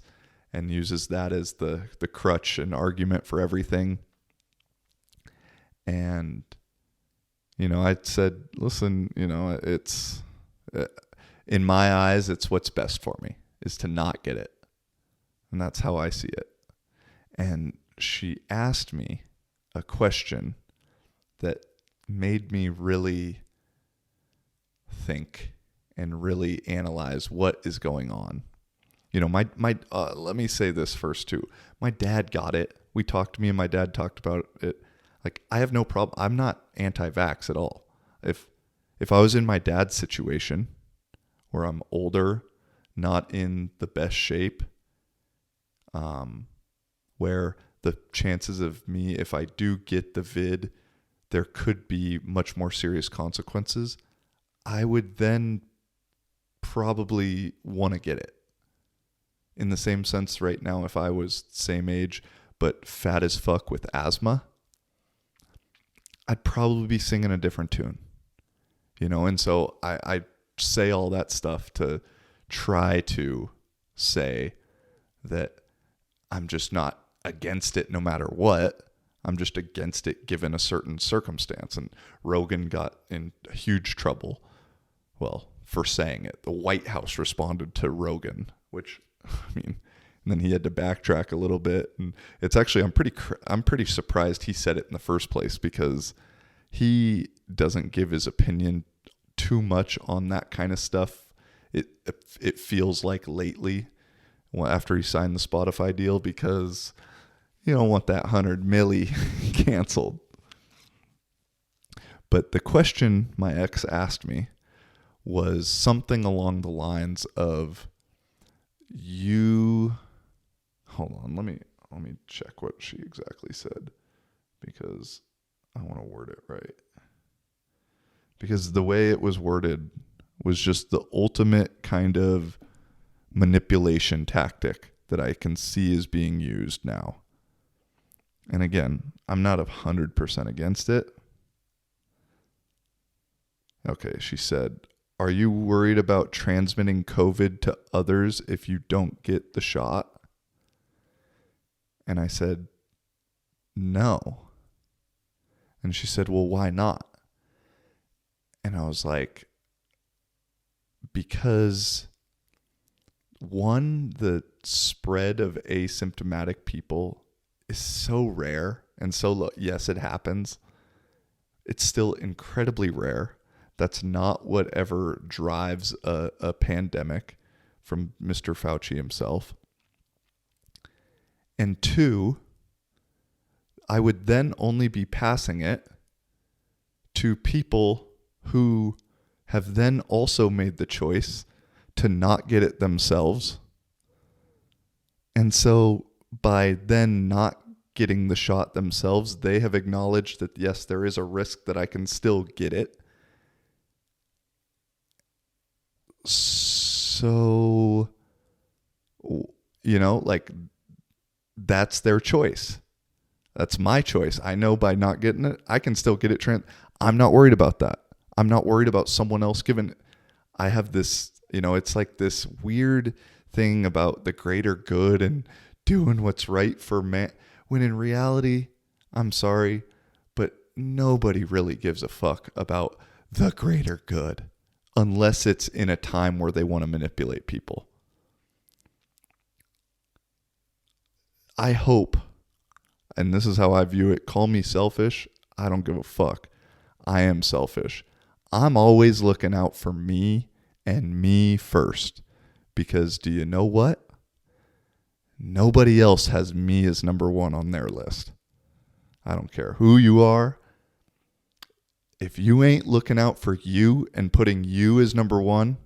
S1: and uses that as the crutch and argument for everything. And, I said, listen, it's, in my eyes, it's what's best for me is to not get it. And that's how I see it. And she asked me a question that made me really think and really analyze what is going on. Let me say this first too. My dad got it. Me and my dad talked about it. Like, I have no problem. I'm not anti-vax at all. If I was in my dad's situation where I'm older, not in the best shape, where the chances of me, if I do get the vid, there could be much more serious consequences, I would then probably want to get it. In the same sense right now, if I was same age but fat as fuck with asthma, I'd probably be singing a different tune. And so I say all that stuff to try to say that I'm just not against it no matter what. I'm just against it given a certain circumstance. And Rogan got in huge trouble, for saying it. The White House responded to Rogan, which, and then he had to backtrack a little bit. And it's actually, I'm pretty surprised he said it in the first place, because he doesn't give his opinion too much on that kind of stuff. It feels like lately, after he signed the Spotify deal, because you don't want that 100 milli canceled. But the question my ex asked me was something along the lines of, hold on, let me check what she exactly said, because I want to word it right. Because the way it was worded was just the ultimate kind of manipulation tactic that I can see is being used now. And again, I'm not 100% against it. Okay, she said, "Are you worried about transmitting COVID to others if you don't get the shot?" And I said, "No." And she said, "Well, why not?" And I was like, because one, the spread of asymptomatic people is so rare and so low. Yes, it happens. It's still incredibly rare. That's not whatever drives a pandemic, from Mr. Fauci himself. And two, I would then only be passing it to people who have then also made the choice to not get it themselves. And so by then not getting the shot themselves, they have acknowledged that, yes, there is a risk that I can still get it. So Like that's their choice. That's my choice. I know by not getting it, I can still get it. I'm not worried about that. I'm not worried about someone else giving it. I have this, it's like this weird thing about the greater good and doing what's right for man. When in reality, I'm sorry, but nobody really gives a fuck about the greater good unless it's in a time where they want to manipulate people. I hope, and this is how I view it, call me selfish. I don't give a fuck. I am selfish. I'm always looking out for me and me first. Because do you know what? Nobody else has me as number one on their list. I don't care who you are. If you ain't looking out for you and putting you as number one,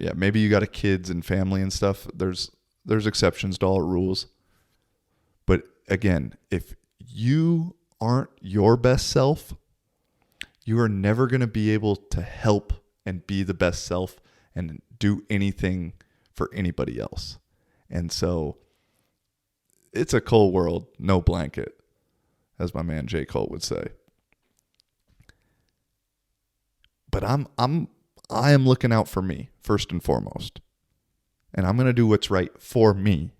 S1: yeah, maybe you got a kids and family and stuff. There's exceptions to all rules. But again, if you aren't your best self, you are never going to be able to help and be the best self and do anything for anybody else. And so it's a cold world, no blanket, as my man J. Cole would say. But I am looking out for me first and foremost. And I'm going to do what's right for me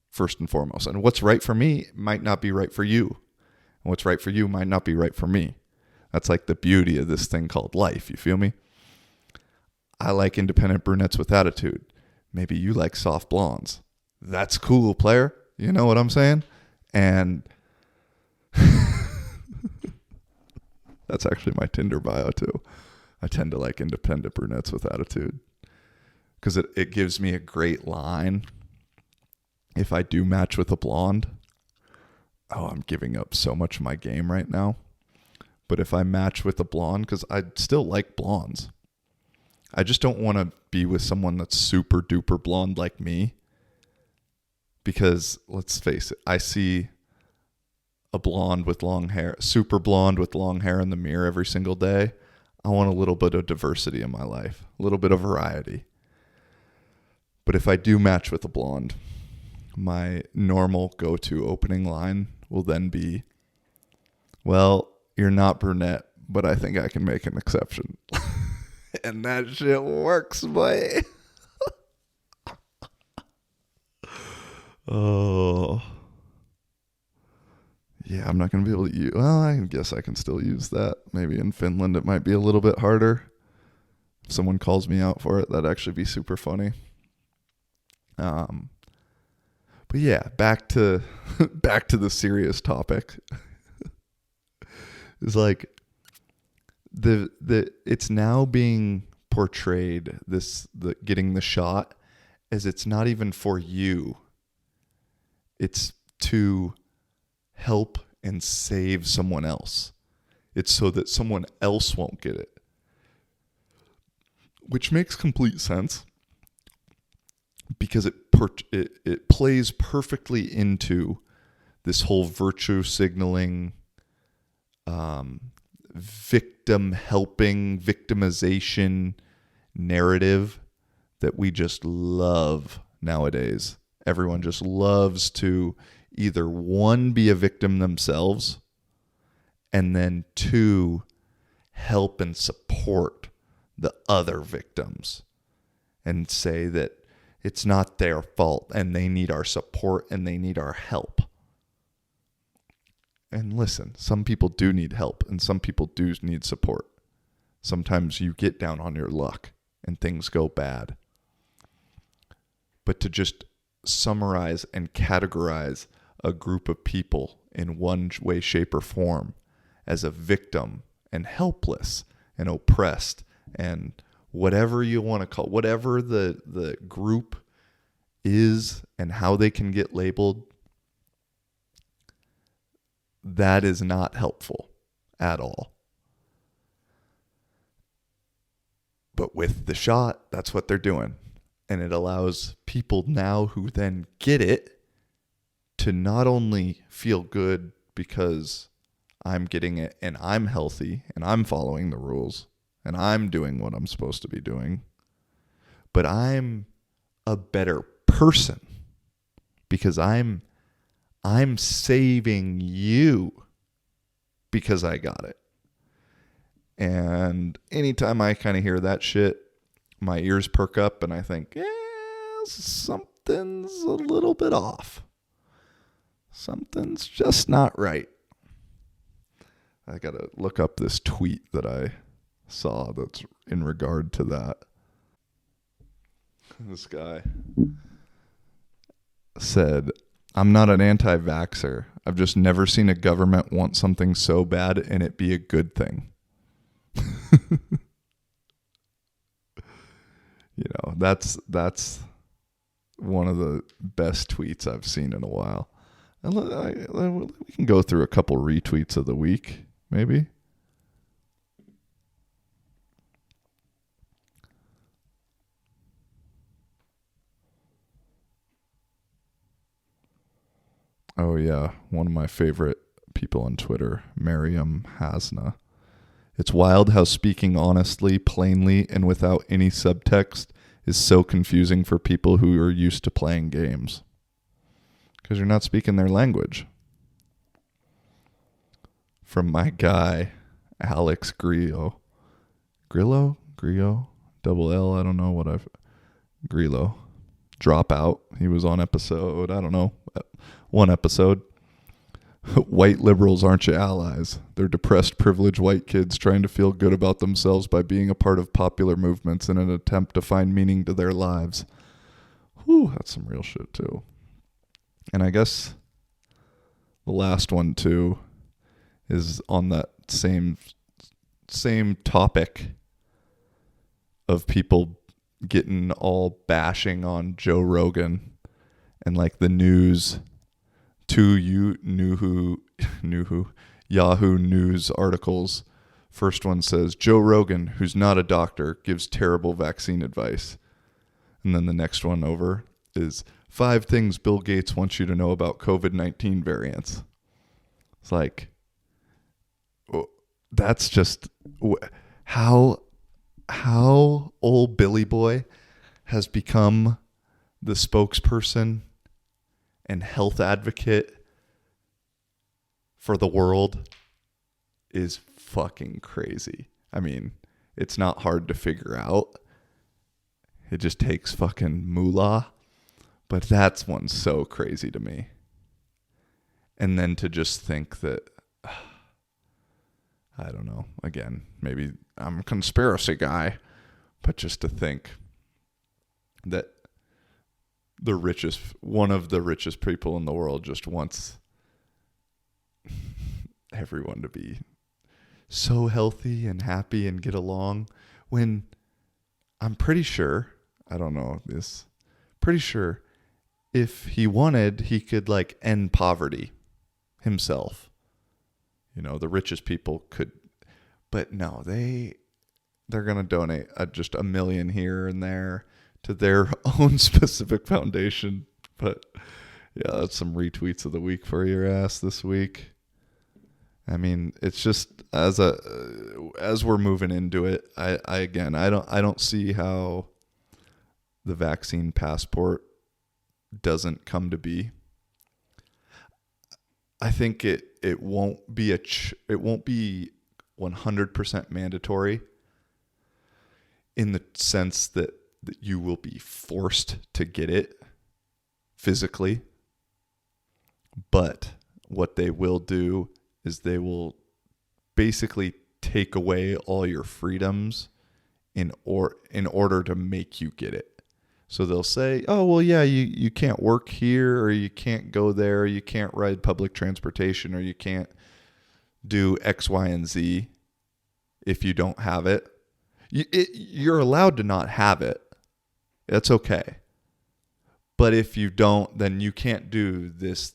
S1: first and foremost. And what's right for me might not be right for you. And what's right for you might not be right for me. That's like the beauty of this thing called life. You feel me? I like independent brunettes with attitude. Maybe you like soft blondes. That's cool, player. You know what I'm saying? And that's actually my Tinder bio too. I tend to like independent brunettes with attitude because it gives me a great line. If I do match with a blonde, I'm giving up so much of my game right now. But if I match with a blonde, because I still like blondes, I just don't want to be with someone that's super duper blonde like me. Because let's face it, I see a blonde with long hair, super blonde with long hair in the mirror every single day. I want a little bit of diversity in my life, a little bit of variety. But if I do match with a blonde, my normal go-to opening line will then be, well, you're not brunette, but I think I can make an exception. And that shit works, boy. Oh. Yeah, I'm not going to be able to use... Well, I guess I can still use that. Maybe in Finland it might be a little bit harder. If someone calls me out for it, that'd actually be super funny. But yeah, back to the serious topic. It's like it's now being portrayed, getting the shot, as it's not even for you. It's to help and save someone else. It's so that someone else won't get it. Which makes complete sense because it plays perfectly into this whole virtue signaling, victim helping, victimization narrative that we just love nowadays. Everyone just loves to either one, be a victim themselves, and then two, help and support the other victims and say that it's not their fault and they need our support and they need our help. And listen, some people do need help and some people do need support. Sometimes you get down on your luck and things go bad. But to just summarize and categorize a group of people in one way, shape, or form as a victim and helpless and oppressed and whatever you want to call, whatever the group is and how they can get labeled, that is not helpful at all. But with the shot, that's what they're doing. And it allows people now who then get it to not only feel good because I'm getting it and I'm healthy and I'm following the rules and I'm doing what I'm supposed to be doing, but I'm a better person because I'm saving you because I got it. And anytime I kind of hear that shit, my ears perk up and I think, yeah, something's a little bit off. Something's just not right. I got to look up this tweet that I saw that's in regard to that. This guy said, I'm not an anti-vaxxer. I've just never seen a government want something so bad and it be a good thing. You know, that's one of the best tweets I've seen in a while. And we can go through a couple retweets of the week, maybe. Oh yeah, one of my favorite people on Twitter, Miriam Hasna. It's wild how speaking honestly, plainly, and without any subtext is so confusing for people who are used to playing games. Because you're not speaking their language. From my guy, Alex Grillo. Grillo? Double L, I don't know what Grillo. Dropout. He was on episode, I don't know, one episode. White liberals aren't your allies. They're depressed, privileged white kids trying to feel good about themselves by being a part of popular movements in an attempt to find meaning to their lives. Whew, that's some real shit too. And I guess the last one too is on that same topic of people getting all bashing on Joe Rogan and like the news. Two Yahoo News articles. First one says, Joe Rogan, who's not a doctor, gives terrible vaccine advice. And then the next one over is 5 things Bill Gates wants you to know about COVID-19 variants. It's like, that's just how old Billy Boy has become the spokesperson and health advocate for the world is fucking crazy. I mean, it's not hard to figure out. It just takes fucking moolah. But that's one so crazy to me. And then to just think that, I don't know, again, maybe I'm a conspiracy guy, but just to think that one of the richest people in the world just wants everyone to be so healthy and happy and get along, when I'm pretty sure, I don't know this, pretty sure if he wanted, he could like end poverty himself. You know, the richest people could, but no, they're going to donate just $1 million here and there to their own specific foundation. But yeah, that's some retweets of the week for your ass this week. I mean, it's just as we're moving into it, I don't see how the vaccine passport doesn't come to be. I think it won't be 100% mandatory in the sense that you will be forced to get it physically. But what they will do is they will basically take away all your freedoms in order to make you get it. So they'll say, oh, well, yeah, you can't work here, or you can't go there, or you can't ride public transportation, or you can't do X, Y, and Z if you don't have it. You're allowed to not have it. That's okay. But if you don't, then you can't do this,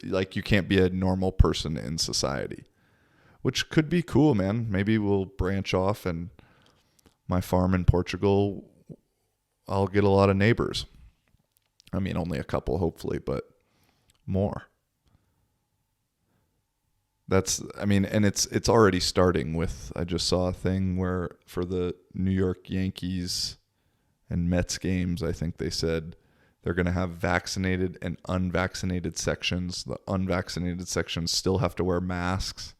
S1: like you can't be a normal person in society, which could be cool, man. Maybe we'll branch off, and my farm in Portugal, I'll get a lot of neighbors. I mean, only a couple, hopefully, but more. And it's already starting with, I just saw a thing where for the New York Yankees and Mets games, I think they said They're going to have vaccinated and unvaccinated sections. The unvaccinated sections still have to wear masks,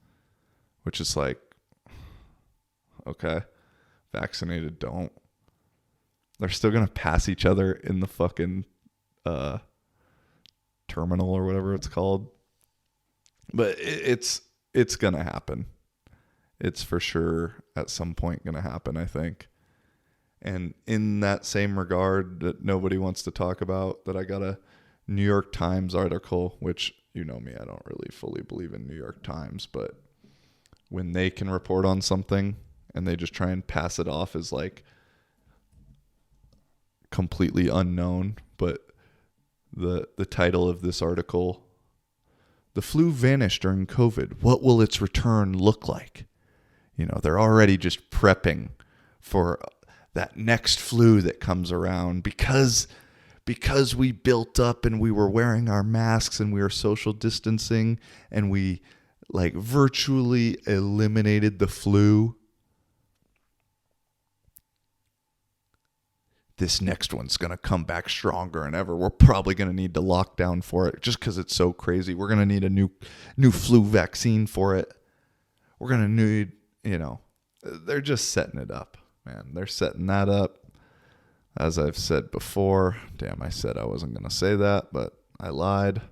S1: which is like, okay, vaccinated don't. They're still going to pass each other in the fucking terminal or whatever it's called. But it's going to happen. It's for sure at some point going to happen, I think. And in that same regard that nobody wants to talk about, that I got a New York Times article, which, you know me, I don't really fully believe in New York Times, but when they can report on something and they just try and pass it off as like completely unknown, but the title of this article, "The flu vanished during COVID. What will its return look like?" You know, they're already just prepping for that next flu that comes around because we built up and we were wearing our masks and we were social distancing and we like virtually eliminated the flu. This next one's going to come back stronger than ever. We're probably going to need to lock down for it just because it's so crazy. We're going to need a new flu vaccine for it. We're going to need, you know, they're just setting it up, man. They're setting that up. As I've said before, damn, I said I wasn't going to say that, but I lied.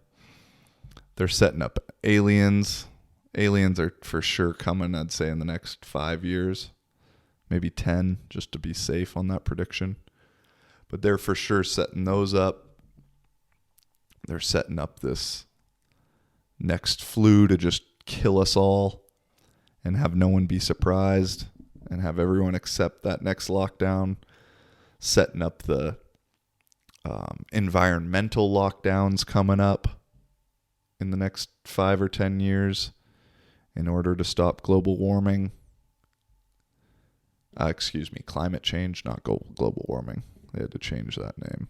S1: They're setting up aliens. Aliens are for sure coming, I'd say, in the next 5 years, maybe 10, just to be safe on that prediction. But they're for sure setting those up. They're setting up this next flu to just kill us all and have no one be surprised and have everyone accept that next lockdown. Setting up the environmental lockdowns coming up in the next 5 or 10 years in order to stop global warming. Climate change, not global warming. They had to change that name.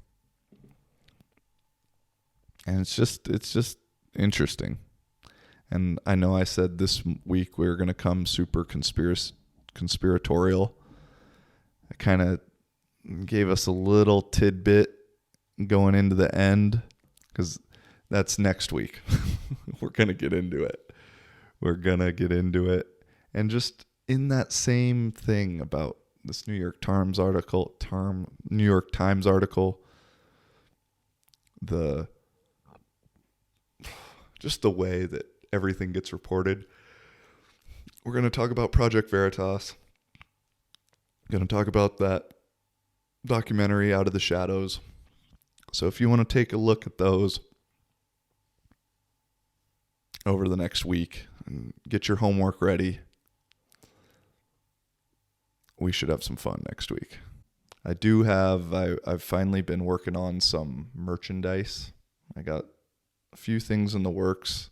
S1: And it's just interesting. And I know I said this week we were going to come super conspiratorial. I kind of gave us a little tidbit going into the end because that's next week. We're going to get into it. And just in that same thing about this New York Times article, just the way that everything gets reported. We're going to talk about Project Veritas. Going to talk about that documentary, Out of the Shadows. So if you want to take a look at those over the next week and get your homework ready, we should have some fun next week. I've finally been working on some merchandise. I got a few things in the works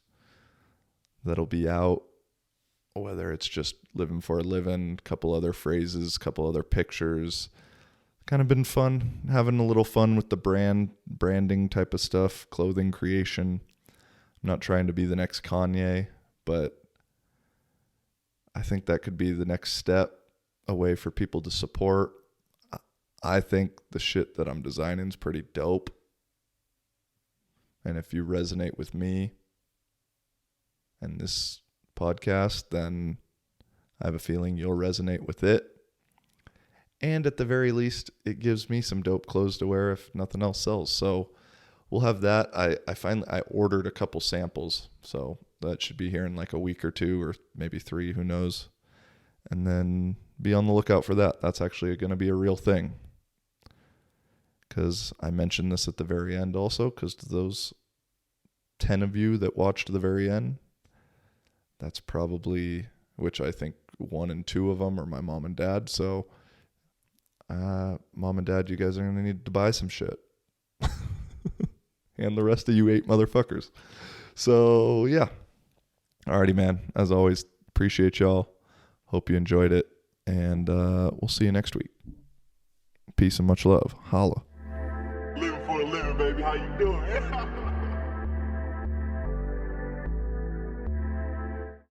S1: that'll be out, whether it's just living for a living, a couple other phrases, a couple other pictures. Kind of been fun, having a little fun with the branding type of stuff, clothing creation. I'm not trying to be the next Kanye, but I think that could be the next step, a way for people to support. I think the shit that I'm designing is pretty dope. And if you resonate with me and this podcast, then I have a feeling you'll resonate with it. And at the very least, it gives me some dope clothes to wear if nothing else sells. So we'll have that. I ordered a couple samples, so that should be here in like a week or 2 or maybe 3, who knows. And then be on the lookout for that. That's actually going to be a real thing. Because I mentioned this at the very end also, because to those 10 of you that watched to the very end, that's probably, which I think 1 and 2 of them are my mom and dad. So, mom and dad, you guys are going to need to buy some shit. And the rest of you 8 motherfuckers. So, yeah. Alrighty, man. As always, appreciate y'all. Hope you enjoyed it. And we'll see you next week. Peace and much love. Holla.
S2: Living for a living, baby. How you doing?